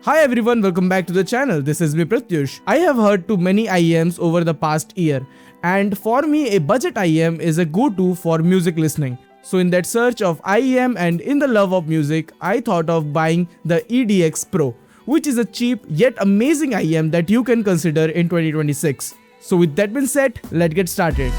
Hi everyone, welcome back to the channel. This is me Pratyush. I have heard too many IEMs over the past year, and for me a budget IEM is a go-to for music listening. So in that search of IEM and in the love of music, I thought of buying the EDX Pro, which is a cheap yet amazing IEM that you can consider in 2026. So with that being said, let's get started.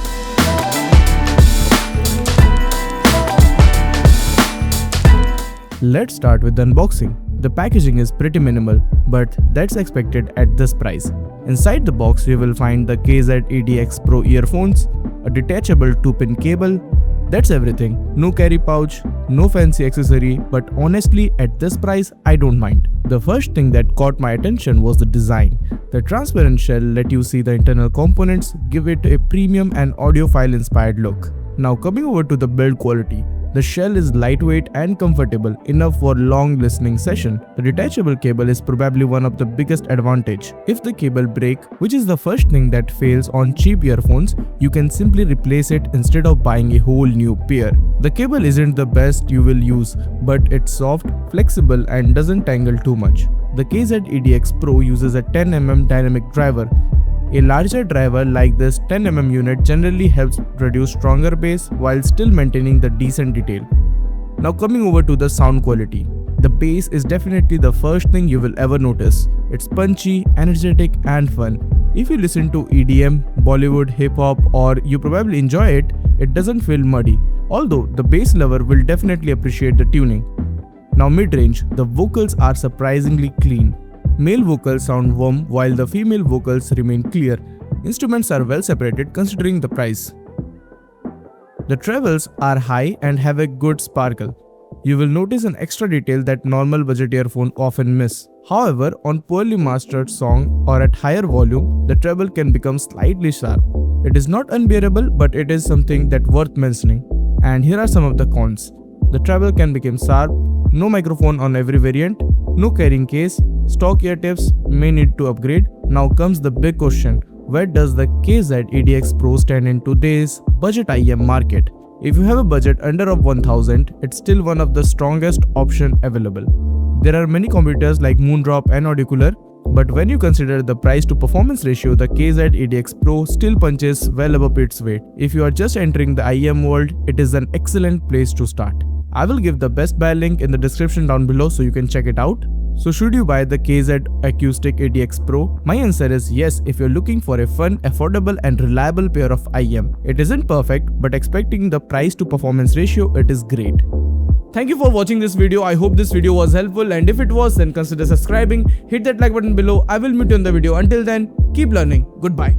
Let's start with the unboxing. The packaging is pretty minimal, but that's expected at this price. Inside the box you will find the KZ EDX Pro earphones, a detachable 2-pin cable. That's everything. No carry pouch, no fancy accessory, but honestly at this price I don't mind. The first thing that caught my attention was the design. The transparent shell let you see the internal components, give it a premium and audiophile inspired look. Now coming over to the build quality. The shell is lightweight and comfortable enough for long listening session. The detachable cable is probably one of the biggest advantage. If the cable break, which is the first thing that fails on cheap earphones, you can simply replace it instead of buying a whole new pair. The cable isn't the best you will use, but it's soft, flexible and doesn't tangle too much. The KZ EDX Pro uses a 10mm dynamic driver. A larger driver like this 10mm unit generally helps produce stronger bass while still maintaining the decent detail. Now coming over to the sound quality. The bass is definitely the first thing you will ever notice. It's punchy, energetic and fun. If you listen to EDM, Bollywood, hip-hop or you probably enjoy it, it doesn't feel muddy. Although the bass lover will definitely appreciate the tuning. Now mid-range, the vocals are surprisingly clean. Male vocals sound warm while the female vocals remain clear. Instruments are well separated considering the price. The trebles are high and have a good sparkle. You will notice an extra detail that normal budget earphone often miss. However, on poorly mastered song or at higher volume, the treble can become slightly sharp. It is not unbearable, but it is something that worth mentioning. And here are some of the cons. The treble can become sharp, no microphone on every variant, no carrying case, stock ear tips, may need to upgrade. Now comes the big question, where does the KZ EDX Pro stand in today's budget IEM market? If you have a budget under of 1000, it's still one of the strongest option available. There are many competitors like Moondrop and Audiophile, but when you consider the price to performance ratio, the KZ EDX Pro still punches well above its weight. If you are just entering the IEM world, it is an excellent place to start. I will give the best buy link in the description down below so you can check it out. So should you buy the KZ Acoustics EDX Pro? My answer is yes if you're looking for a fun, affordable and reliable pair of IEM. It isn't perfect, but expecting the price to performance ratio, it is great. Thank you for watching this video. I hope this video was helpful, and if it was, then consider subscribing, hit that like button below. I will meet you in the video. Until then, keep learning. Goodbye.